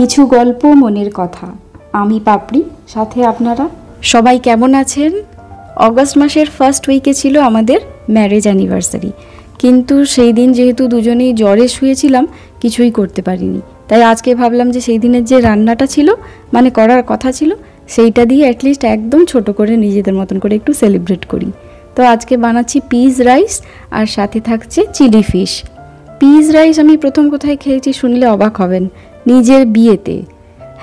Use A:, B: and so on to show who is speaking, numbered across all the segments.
A: কিছু গল্প মনের কথা। আমি পাপড়ি, সাথে আপনারা সবাই কেমন আছেন? অগস্ট মাসের ফার্স্ট উইকে ছিল আমাদের ম্যারেজ অ্যানিভার্সারি, কিন্তু সেই দিন যেহেতু দুজনেই জ্বরে শুয়েছিলাম কিছুই করতে পারিনি। তাই আজকে ভাবলাম যে সেই দিনের যে রান্নাটা ছিল, মানে করার কথা ছিল, সেইটা দিয়ে অ্যাটলিস্ট একদম ছোট করে নিজেদের মতন করে একটু সেলিব্রেট করি। তো আজকে বানাচ্ছি পিস রাইস, আর সাথে থাকছে চিলি ফিশ। পিস রাইস আমি প্রথম কোথায় খেয়েছি শুনলে অবাক হবেন, নিজের বিয়েতে।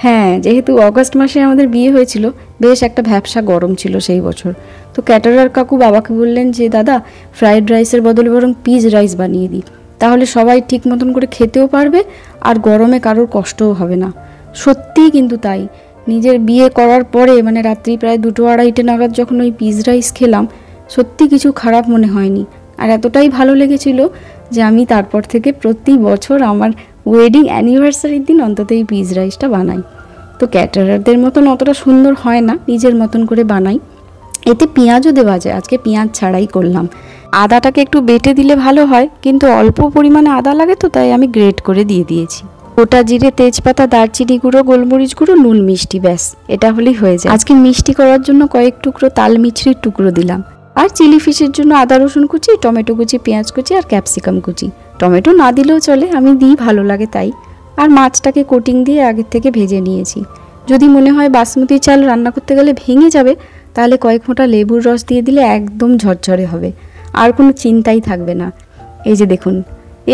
A: হ্যাঁ, যেহেতু অগস্ট মাসে আমাদের বিয়ে হয়েছিল, বেশ একটা ভ্যাপসা গরম ছিল সেই বছর। তো ক্যাটারার কাকু বাবাকে বললেন যে দাদা, ফ্রাইড রাইসের বদলে বরং পিস রাইস বানিয়ে দিই, তাহলে সবাই ঠিক মতন করে খেতেও পারবে আর গরমে কারোর কষ্টও হবে না। সত্যিই কিন্তু তাই, নিজের বিয়ে করার পরে মানে রাত্রি প্রায় 2-2:30 নাগাদ যখন ওই পিস রাইস খেলাম, সত্যি কিছু খারাপ মনে হয়নি। আর এতটাই ভালো লেগেছিল যে আমি তারপর থেকে প্রতি বছর আমার ওয়েডিং অ্যানিভার্সারির দিন অন্তত এই পিস রাইসটা বানাই। তো ক্যাটারারদের মতন অতটা সুন্দর হয় না, নিজের মতন করে বানাই। এতে পেঁয়াজও দেওয়া যায়, আজকে পেঁয়াজ ছাড়াই করলাম। আদাটাকে একটু বেটে দিলে ভালো হয়, কিন্তু অল্প পরিমাণে আদা লাগে তো তাই আমি গ্রেট করে দিয়ে দিয়েছি। গোটা জিরে, তেজপাতা, দারচিনি গুঁড়ো, গোলমরিচ গুঁড়ো, নুন, মিষ্টি, ব্যাস এটা হলেই হয়ে যায়। আজকে মিষ্টি করার জন্য কয়েক টুকরো তাল মিছরির টুকরো দিলাম। আর চিলি ফিশের জন্য আদা রসুন কুচি, টমেটো কুচি, পেঁয়াজ কুচি আর ক্যাপসিকাম কুচি। টমেটো না দিলেও চলে, আমি দিই, ভালো লাগে তাই। আর মাছটাকে কোটিং দিয়ে আগের থেকে ভেজে নিয়েছি। যদি মনে হয় বাসমতি চাল রান্না করতে গেলে ভেঙে যাবে, তাহলে কয়েক ফোঁটা লেবুর রস দিয়ে দিলে একদম ঝরঝরে হবে, আর কোনো চিন্তাই থাকবে না। এই যে দেখুন,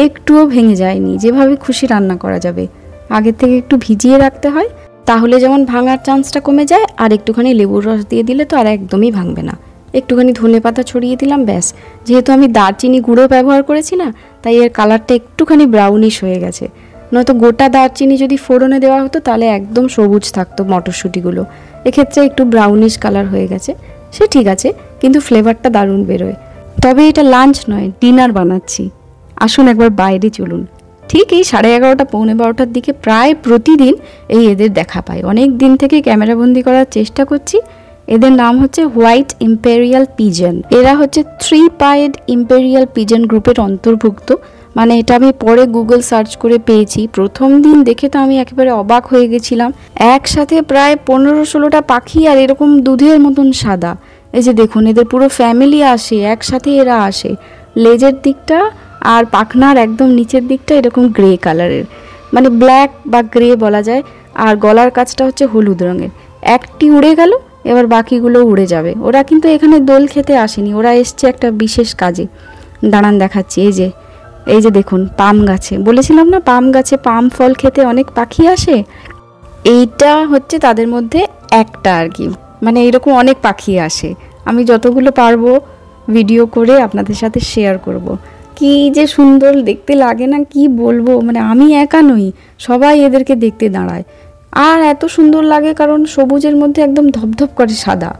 A: একটুও ভেঙে যায়নি, যেভাবে খুশি রান্না করা যাবে। আগের থেকে একটু ভিজিয়ে রাখতে হয়, তাহলে যেমন ভাঙার চান্সটা কমে যায়, আর একটুখানি লেবুর রস দিয়ে দিলে তো আর একদমই ভাঙবে না। একটুখানি ধনে পাতা ছড়িয়ে দিলাম, ব্যাস। যেহেতু আমি দারচিনি গুঁড়ো ব্যবহার করেছি না, তাই এর কালারটা একটুখানি ব্রাউনিশ হয়ে গেছে। নয়তো গোটা দারচিনি যদি ফোড়নে দেওয়া হতো তাহলে একদম সবুজ থাকতো মটরশুঁটিগুলো। এক্ষেত্রে একটু ব্রাউনিশ কালার হয়ে গেছে, সে ঠিক আছে, কিন্তু ফ্লেভারটা দারুণ বেরোয়। তবে এটা লাঞ্চ নয়, ডিনার বানাচ্ছি। আসুন একবার বাইরে চলুন। ঠিক এই 11:30 পৌনে 12টার দিকে প্রায় প্রতিদিন এই এদের দেখা পাই। অনেক দিন থেকে ক্যামেরাবন্দি করার চেষ্টা করছি। এদের নাম হচ্ছে হোয়াইট ইম্পেরিয়াল পিজন। এরা হচ্ছে 3-pied ইম্পেরিয়াল পিজন গ্রুপের অন্তর্ভুক্ত। মানে এটা আমি পরে গুগল সার্চ করে পেয়েছি। প্রথম দিন দেখে তো আমি একেবারে অবাক হয়ে গেছিলাম। একসাথে প্রায় 15-16টা পাখি, আর এরকম দুধের মতন সাদা। এই যে দেখুন, এদের পুরো ফ্যামিলি আসে, একসাথে এরা আসে। লেজের দিকটা আর পাখনার একদম নিচের দিকটা এরকম গ্রে কালারের, মানে ব্ল্যাক বা গ্রে বলা যায়। আর গলার কাছটা হচ্ছে হলুদ রঙের। একটি উড়ে গেল, এবার বাকিগুলো উড়ে যাবে। ওরা কিন্তু এখানে দোল খেতে আসেনি, ওরা এসছে একটা বিশেষ কাজে। দাঁড়ান দেখাচ্ছি। এই যে দেখুন, পাম গাছে, বলেছিলাম না পাম গাছে পাম ফল খেতে অনেক পাখি আসে, এইটা হচ্ছে তাদের মধ্যে একটা আর কি। মানে এইরকম অনেক পাখি আসে। আমি যতগুলো পারবো ভিডিও করে আপনাদের সাথে শেয়ার করব। কি যে সুন্দর দেখতে লাগে না, কি বলবো। মানে আমি একা নই, সবাই এদেরকে দেখতে দাঁড়ায়। আর এত সুন্দর লাগে কারণ সবুজের মধ্যে একদম ধপধপ করে সাদা,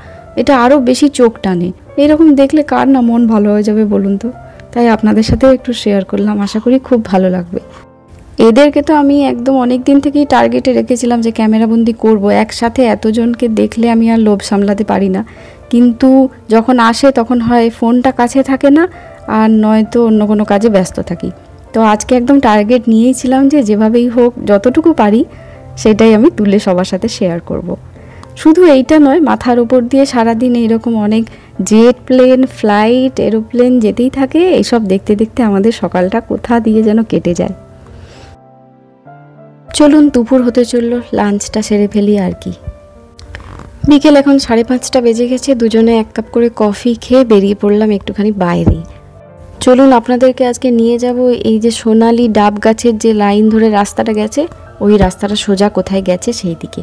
A: এটা আরও বেশি চোখ টানে। এরকম দেখলে কার না মন ভালো হয়ে যাবে বলুন তো। তাই আপনাদের সাথেও একটু শেয়ার করলাম, আশা করি খুব ভালো লাগবে। এদেরকে তো আমি একদম অনেক দিন থেকেই টার্গেটে রেখেছিলাম যে ক্যামেরাবন্দি করব। একসাথে এতজনকে দেখলে আমি আর লোভ সামলাতে পারি না, কিন্তু যখন আসে তখন হয় ফোনটা কাছে থাকে না, আর নয়তো অন্য কোনো কাজে ব্যস্ত থাকি। তো আজকে একদম টার্গেট নিয়েছিলাম যে যেভাবেই হোক যতটুকু পারি সেটাই আমি তুলে সবার সাথে শেয়ার করব। শুধু এইটা নয়, মাথার উপর দিয়ে সারাদিন এইরকম অনেক জেট প্লেন, ফ্লাইট, এরোপ্লেন যেতেই থাকে। এইসব দেখতে দেখতে আমাদের সকালটা কোথা দিয়ে যেন কেটে যায়। চলুন, দুপুর হতে চললো, লাঞ্চটা সেরে ফেলি আর কি। বিকেল এখন 5:30 বেজে গেছে। দুজনে 1 কাপ করে কফি খেয়ে বেরিয়ে পড়লাম একটুখানি বাইরে। চলুন আপনাদেরকে আজকে নিয়ে যাব এই যে সোনালি ডাব গাছের যে লাইন ধরে রাস্তাটা গেছে, ওই রাস্তাটা সোজা কোথায় গেছে সেই দিকে।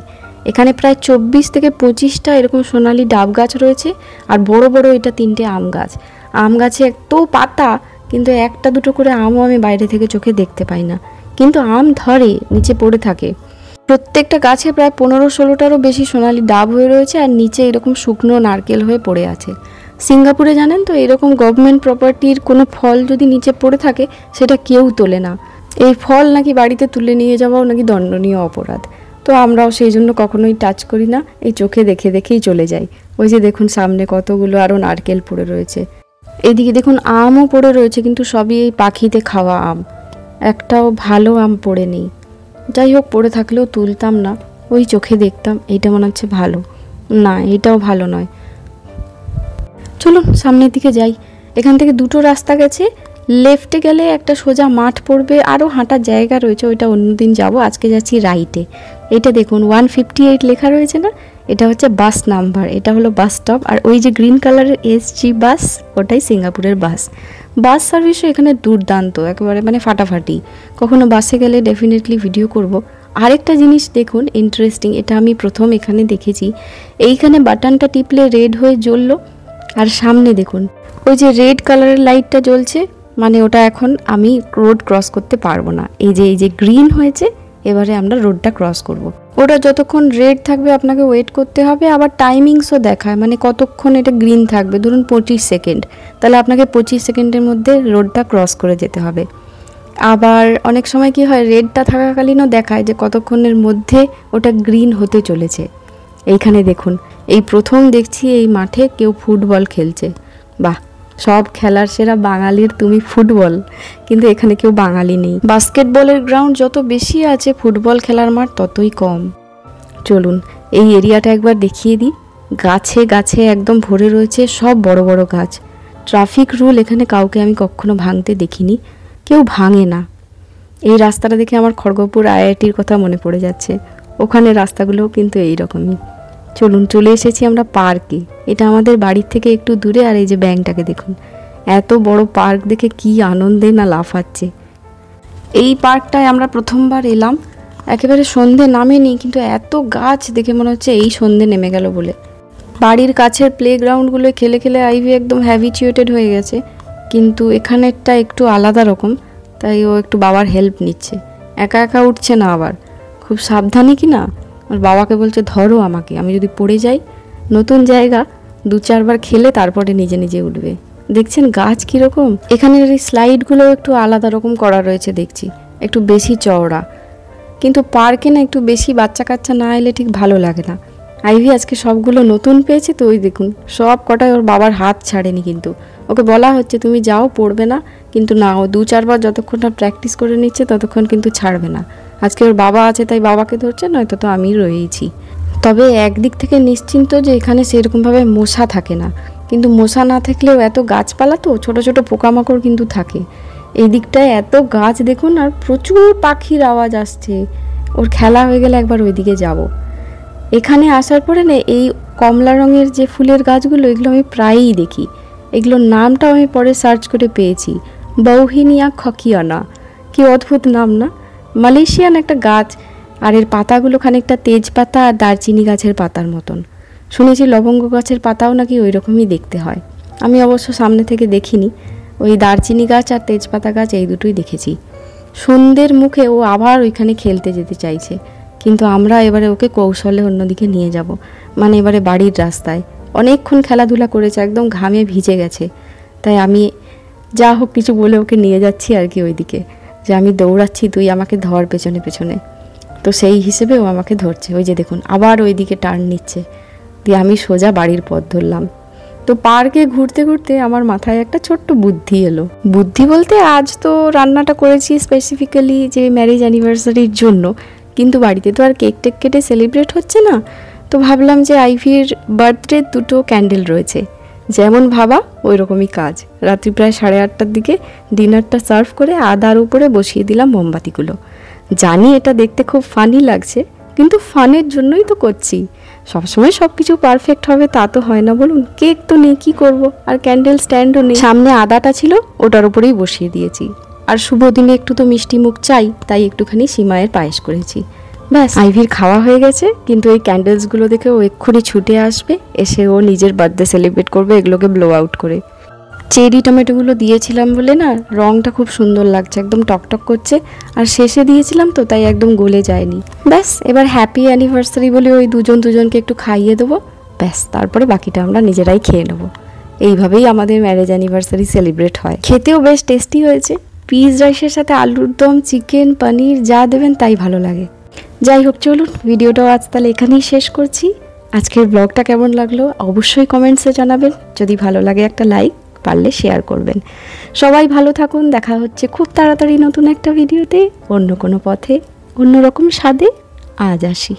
A: এখানে প্রায় 24 থেকে 25টা এরকম সোনালি ডাব গাছ রয়েছে, আর বড় বড় এটা 3টে আম গাছ। আম গাছে এত পাতা, কিন্তু 1-2 করে আমও আমি বাইরে থেকে চোখে দেখতে পাই না, কিন্তু আম ধরে নিচে পড়ে থাকে। প্রত্যেকটা গাছে প্রায় 15-16টারও বেশি সোনালি ডাব হয়ে রয়েছে, আর নিচে এরকম শুকনো নারকেল হয়ে পড়ে আছে। সিঙ্গাপুরে জানেন তো, এরকম গভর্নমেন্ট প্রপার্টির কোনো ফল যদি নিচে পড়ে থাকে সেটা কেউ তোলে না। এই ফল নাকি বাড়িতে তুলে নিয়ে যাওয়াও নাকি দণ্ডনীয় অপরাধ। তো আমরাও সেই জন্য কখনোই টাচ করি না, এই চোখে দেখে দেখেই চলে যাই। ওই যে দেখুন সামনে কতগুলো আরও নারকেল পড়ে রয়েছে। এদিকে দেখুন আমও পড়ে রয়েছে, কিন্তু সবই এই পাখিতে খাওয়া আম, একটাও ভালো আম পড়ে নেই। যাই হোক, পড়ে থাকলেও তুলতাম না, ওই চোখে দেখতাম এইটা মনে হচ্ছে ভালো, না এটাও ভালো নয়। চলুন সামনের দিকে যাই। এখান থেকে দুটো রাস্তা গেছে, লেফটে গেলে একটা সোজা মাঠ পড়বে, আরও হাঁটার জায়গা রয়েছে, ওইটা অন্যদিন যাব। আজকে যাচ্ছি রাইটে। এটা দেখুন 158 লেখা রয়েছে না, এটা হচ্ছে বাস নাম্বার, এটা হলো বাস স্টপ। আর ওই যে গ্রিন কালারের এসজি বাস, ওটাই সিঙ্গাপুরের বাস। বাস সার্ভিসও এখানে দুর্দান্ত, একেবারে মানে ফাটাফাটি। কখনো বাসে গেলে ডেফিনেটলি ভিডিও করব। আরেকটা জিনিস দেখুন ইন্টারেস্টিং, এটা আমি প্রথম এখানে দেখেছি। এইখানে বাটনটা টিপলে রেড হয়ে জ্বললো, আর সামনে দেখুন ওই যে রেড কালারের লাইটটা জ্বলছে, মানে ওটা এখন আমি রোড ক্রস করতে পারবো না। এই যে গ্রিন হয়েছে, এবারে আমরা রোডটা ক্রস করব। ওটা যতক্ষণ রেড থাকবে আপনাকে ওয়েট করতে হবে। আবার টাইমিংসও দেখায়, মানে কতক্ষণ এটা গ্রিন থাকবে। ধরুন 25 সেকেন্ড, তাহলে আপনাকে 25 সেকেন্ডের মধ্যে রোডটা ক্রস করে যেতে হবে। আবার অনেক সময় কি হয়, রেডটা থাকাকালীনও দেখায় যে কতক্ষণের মধ্যে ওটা গ্রিন হতে চলেছে। এইখানে দেখুন, এই প্রথম দেখছি এই মাঠে কেউ ফুটবল খেলছে। বাহ, সব খেলার সেরা বাঙালির তুমি ফুটবল, কিন্তু এখানে কেউ বাঙালি নেই। বাস্কেটবলের গ্রাউন্ড যত বেশি আছে, ফুটবল খেলার মাঠ ততই কম। চলুন এই এরিয়াটা একবার দেখিয়ে দিই। গাছে গাছে একদম ভরে রয়েছে, সব বড় বড় গাছ। ট্রাফিক রুল এখানে কাউকে আমি কখনো ভাঙতে দেখিনি, কেউ ভাঙে না। এই রাস্তাটা দেখে আমার খড়গপুর আইআইটির কথা মনে পড়ে যাচ্ছে, ওখানে রাস্তাগুলোও কিন্তু এইরকমই। চলুন চলে এসেছি আমরা পার্কে। এটা আমাদের বাড়ির থেকে একটু দূরে। আর এই যে ব্যাংকটাকে দেখুন, এত বড় পার্ক দেখে কি আনন্দে না লাফাচ্ছে। এই পার্কটায় আমরা প্রথমবার এলাম, একেবারে সন্ধে নামেনি, কিন্তু এত গাছ দেখে মনে হচ্ছে এই সন্ধে নেমে গেল বলে। বাড়ির কাছের প্লেগ্রাউন্ডগুলোয় খেলে খেলে আইভি একদম হ্যাবিচুয়েটেড হয়ে গেছে, কিন্তু এখানেরটা একটু আলাদা রকম, তাই ও একটু বাবার হেল্প নিচ্ছে। একা একা উঠছে না, আবার খুব সাবধানে কি না। আর বাবাকে বলছে ধরো আমাকে, আমি যদি পড়ে যাই। নতুন জায়গা, 2-4 বার খেলে তারপরে নিজে নিজে উঠবে। দেখছেন গাছ কীরকম। এখানের এই স্লাইডগুলো একটু আলাদা রকম করা রয়েছে দেখছি, একটু বেশি চওড়া। কিন্তু পার্কে না একটু বেশি বাচ্চা কাচ্চা না এলে ঠিক ভালো লাগে না। আইভি আজকে সবগুলো নতুন পেয়েছে তো, ওই দেখুন সব কটায় ওর বাবার হাত ছাড়েনি। কিন্তু ওকে বলা হচ্ছে তুমি যাও, পড়বে না, কিন্তু না, ও 2-4 বার যতক্ষণ না প্র্যাকটিস করে নিচ্ছে ততক্ষণ কিন্তু ছাড়বে না। আজকে ওর বাবা আছে তাই বাবাকে ধরছে, নয়তো তো আমি রয়েইছি। তবে একদিক থেকে নিশ্চিন্ত যে এখানে সেরকমভাবে মশা থাকে না, কিন্তু মশা না থাকলেও এত গাছপালা তো ছোট ছোট পোকামাকড় কিন্তু থাকে। এই দিকটায় এত গাছ দেখুন, আর প্রচুর পাখির আওয়াজ আসছে। ওর খেলা হয়ে গেলে একবার ওইদিকে যাব। এখানে আসার পরে না এই কমলা রঙের যে ফুলের গাছগুলো, এগুলো আমি প্রায়ই দেখি। এগুলোর নামটাও আমি পরে সার্চ করে পেয়েছি, বৌহিনিয়া খকিয়ানা। কি অদ্ভুত নাম না। মালয়েশিয়ান একটা গাছ, আর এর পাতাগুলো খানিকটা তেজপাতা আর দারচিনি গাছের পাতার মতন। শুনেছি লবঙ্গ গাছের পাতাও নাকি ওই রকমই দেখতে হয়। আমি অবশ্য সামনে থেকে দেখিনি, ওই দারচিনি গাছ আর তেজপাতা গাছ এই দুটোই দেখেছি। সন্ধ্যের মুখে ও আবার ওইখানে খেলতে যেতে চাইছে, কিন্তু আমরা এবারে ওকে কৌশলে অন্যদিকে নিয়ে যাব, মানে এবারে বাড়ির রাস্তায়। অনেকক্ষণ খেলাধুলা করেছে, একদম ঘামে ভিজে গেছে, তাই আমি যা হোক কিছু বলে ওকে নিয়ে যাচ্ছি আর কি ওইদিকে, যে আমি দৌড়াচ্ছি, তুই আমাকে ধর পেছনে পেছনে। তো সেই হিসেবে ও আমাকে ধরছে। ওই যে দেখুন আবার ওইদিকে টার্ন নিচ্ছে, দিয়ে আমি সোজা বাড়ির পথ ধরলাম। তো পার্কে ঘুরতে ঘুরতে আমার মাথায় একটা ছোট্ট বুদ্ধি এলো। বুদ্ধি বলতে, আজ তো রান্নাটা করেছি স্পেসিফিক্যালি যে ম্যারেজ অ্যানিভার্সারির জন্য, কিন্তু বাড়িতে তো আর কেক টেক কেটে সেলিব্রেট হচ্ছে না। তো ভাবলাম যে আইভির বার্থডে 2টো ক্যান্ডেল রয়েছে, যেমন ভাবা ওই রকমই কাজ। রাত্রি প্রায় 8:30টার দিকে ডিনারটা সার্ভ করে আদার উপরে বসিয়ে দিলাম মোমবাতিগুলো। জানি এটা দেখতে খুব ফানি লাগছে, কিন্তু ফানের জন্যই তো করছি। সবসময় সব কিছু পারফেক্ট হবে তা তো হয় না বলুন। কেক তো নেই, কি করব, আর ক্যান্ডেল স্ট্যান্ডও নেই। সামনে আদাটা ছিল, ওটার উপরেই বসিয়ে দিয়েছি। আর শুভ দিনে একটু তো মিষ্টি মুখ চাই, তাই একটুখানি সিমাইয়ের পায়েস করেছি। ব্যাস, আইভির খাওয়া হয়ে গেছে। কিন্তু এই ক্যান্ডেলসগুলো দেখে ও এক্ষুনি ছুটে আসবে, এসে ও নিজের বার্থডে সেলিব্রেট করবে এগুলোকে ব্লো আউট করে। চেরি টমেটোগুলো দিয়েছিলাম বলে না রঙটা খুব সুন্দর লাগছে, একদম টকটক করছে। আর শেষে দিয়েছিলাম তো, তাই একদম গলে যায়নি। ব্যাস, এবার হ্যাপি অ্যানিভার্সারি বলে ওই দুজনকে একটু খাইয়ে দেবো, ব্যাস। তারপরে বাকিটা আমরা নিজেরাই খেয়ে নেবো। এইভাবেই আমাদের ম্যারেজ অ্যানিভার্সারি সেলিব্রেট হয়। খেতেও বেশ টেস্টি হয়েছে। পিস রাইসের সাথে আলুর দম, চিকেন, পনির যা দেবেন তাই ভালো লাগে। যাই হোক, চলুন ভিডিওটাও আজ তাহলে এখানেই শেষ করছি। আজকের ব্লগটা কেমন লাগলো অবশ্যই কমেন্টসে জানাবেন। যদি ভালো লাগে একটা লাইক, পারলে শেয়ার করবেন। সবাই ভালো থাকুন, দেখা হচ্ছে খুব তাড়াতাড়ি নতুন একটা ভিডিওতে, অন্য কোনো পথে।
B: অন্যরকম স্বাদে আজ আসি।